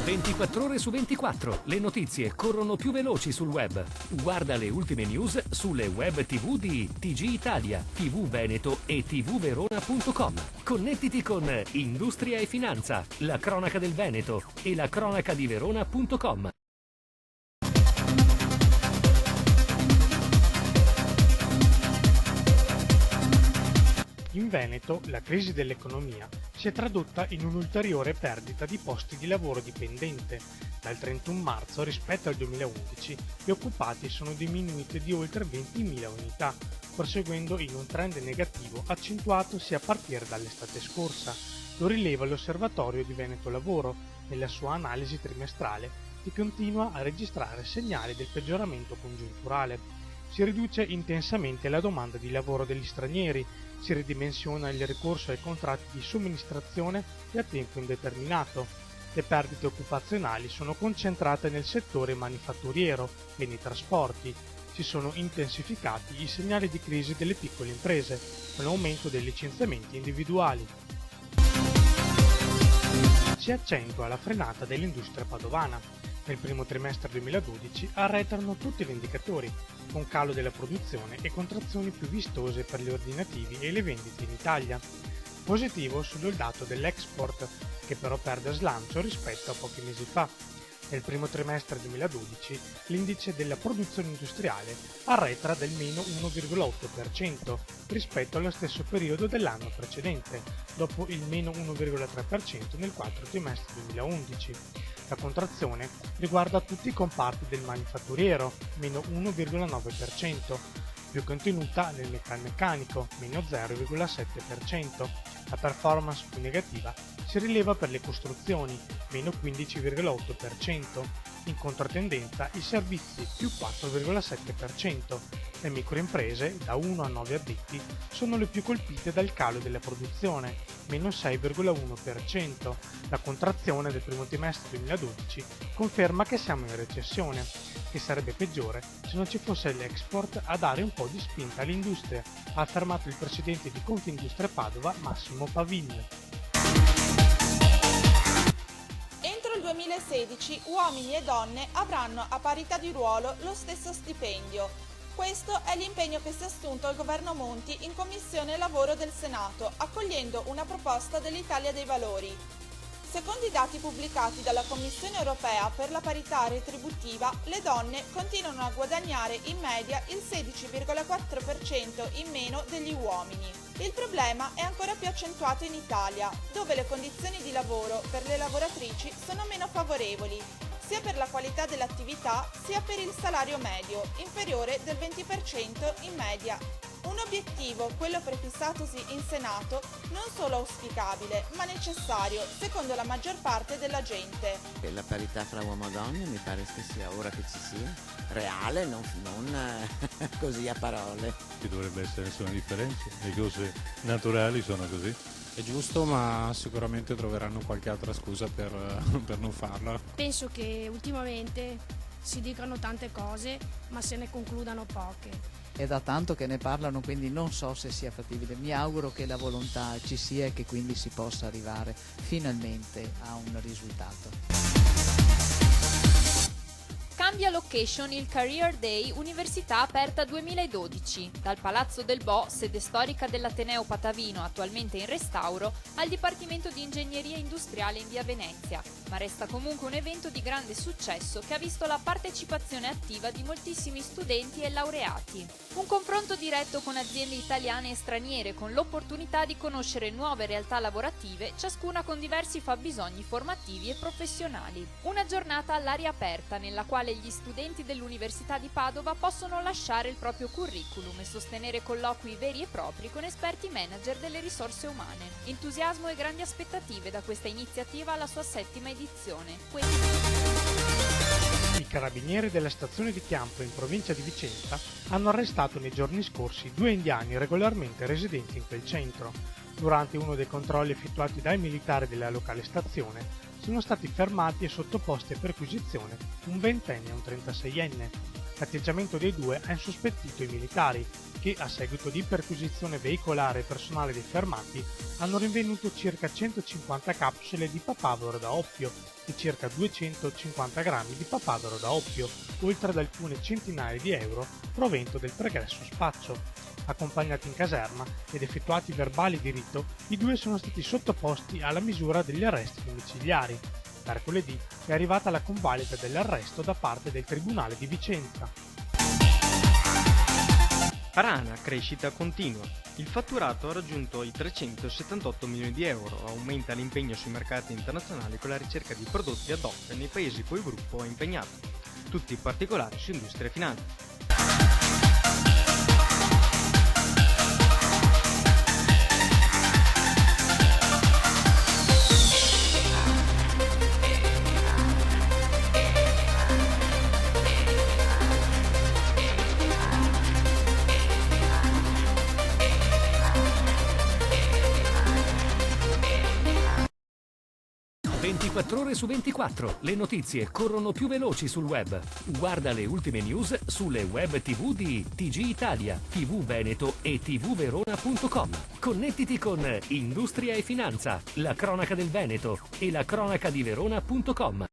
24 ore su 24, le notizie corrono più veloci sul web. Guarda le ultime news sulle web TV di TG Italia, TV Veneto e tvverona.com. Connettiti con Industria e Finanza, la cronaca del Veneto e la cronaca di Verona.com. In Veneto la crisi dell'economia si è tradotta in un'ulteriore perdita di posti di lavoro dipendente. Dal 31 marzo rispetto al 2011 gli occupati sono diminuiti di oltre 20.000 unità, proseguendo in un trend negativo accentuatosi a partire dall'estate scorsa. Lo rileva l'Osservatorio di Veneto Lavoro nella sua analisi trimestrale, che continua a registrare segnali del peggioramento congiunturale. Si riduce intensamente la domanda di lavoro degli stranieri, si ridimensiona il ricorso ai contratti di somministrazione e a tempo indeterminato. Le perdite occupazionali sono concentrate nel settore manifatturiero e nei trasporti. Si sono intensificati i segnali di crisi delle piccole imprese, con l'aumento dei licenziamenti individuali. Si accentua la frenata dell'industria padovana. Nel primo trimestre 2012 arretrano tutti gli indicatori, con calo della produzione e contrazioni più vistose per gli ordinativi e le vendite in Italia. Positivo solo il dato dell'export, che però perde slancio rispetto a pochi mesi fa. Nel primo trimestre 2012 l'indice della produzione industriale arretra del meno 1,8% rispetto allo stesso periodo dell'anno precedente, dopo il meno 1,3% nel quarto trimestre 2011. La contrazione riguarda tutti i comparti del manifatturiero, meno 1,9%, più contenuta nel metalmeccanico, meno 0,7%. La performance più negativa si rileva per le costruzioni, meno 15,8%, in controtendenza i servizi, più 4,7%. Le microimprese, da 1 a 9 addetti, sono le più colpite dal calo della produzione, meno 6,1%. La contrazione del primo trimestre 2012 conferma che siamo in recessione, che sarebbe peggiore se non ci fosse l'export a dare un po' di spinta all'industria, ha affermato il presidente di Confindustria Padova Massimo Pavin. Entro il 2016 uomini e donne avranno a parità di ruolo lo stesso stipendio. Questo è l'impegno che si è assunto il governo Monti in Commissione Lavoro del Senato, accogliendo una proposta dell'Italia dei Valori. Secondo i dati pubblicati dalla Commissione Europea per la parità retributiva, le donne continuano a guadagnare in media il 16,4% in meno degli uomini. Il problema è ancora più accentuato in Italia, dove le condizioni di lavoro per le lavoratrici sono meno favorevoli, sia per la qualità dell'attività sia per il salario medio, inferiore del 20% in media. Un obiettivo, quello prefissatosi in Senato, non solo auspicabile, ma necessario, secondo la maggior parte della gente. La parità fra uomo e donna mi pare che sia ora che ci sia, reale, non così a parole. Ci dovrebbe essere nessuna differenza, le cose naturali sono così. È giusto, ma sicuramente troveranno qualche altra scusa per non farla. Penso che ultimamente si dicano tante cose, ma se ne concludano poche. È da tanto che ne parlano, quindi non so se sia fattibile. Mi auguro che la volontà ci sia e che quindi si possa arrivare finalmente a un risultato. Cambia location il Career Day Università Aperta 2012, dal Palazzo del Bo, sede storica dell'Ateneo Patavino attualmente in restauro, al Dipartimento di Ingegneria Industriale in via Venezia, ma resta comunque un evento di grande successo che ha visto la partecipazione attiva di moltissimi studenti e laureati. Un confronto diretto con aziende italiane e straniere con l'opportunità di conoscere nuove realtà lavorative, ciascuna con diversi fabbisogni formativi e professionali. Una giornata all'aria aperta nella quale gli studenti dell'Università di Padova possono lasciare il proprio curriculum e sostenere colloqui veri e propri con esperti manager delle risorse umane. Entusiasmo e grandi aspettative da questa iniziativa alla sua 7ª edizione. I carabinieri della stazione di Chiampo in provincia di Vicenza hanno arrestato nei giorni scorsi 2 indiani regolarmente residenti in quel centro. Durante uno dei controlli effettuati dai militari della locale stazione sono stati fermati e sottoposti a perquisizione un 20enne e un 36enne. L'atteggiamento dei due ha insospettito i militari, che a seguito di perquisizione veicolare e personale dei fermati hanno rinvenuto circa 150 capsule di papavero da oppio e circa 250 grammi di papavero da oppio, oltre ad alcune centinaia di euro provento del pregresso spaccio. Accompagnati in caserma ed effettuati verbali di rito, i due sono stati sottoposti alla misura degli arresti domiciliari. Mercoledì è arrivata la convalida dell'arresto da parte del Tribunale di Vicenza. Arana, crescita continua. Il fatturato ha raggiunto i 378 milioni di euro, aumenta l'impegno sui mercati internazionali con la ricerca di prodotti ad hoc nei paesi cui il gruppo è impegnato. Tutti i particolari su industria e finanza. 24 ore su 24, le notizie corrono più veloci sul web. Guarda le ultime news sulle web TV di TG Italia, TV Veneto e tvverona.com. Connettiti con Industria e Finanza, la cronaca del Veneto e la cronaca di Verona.com.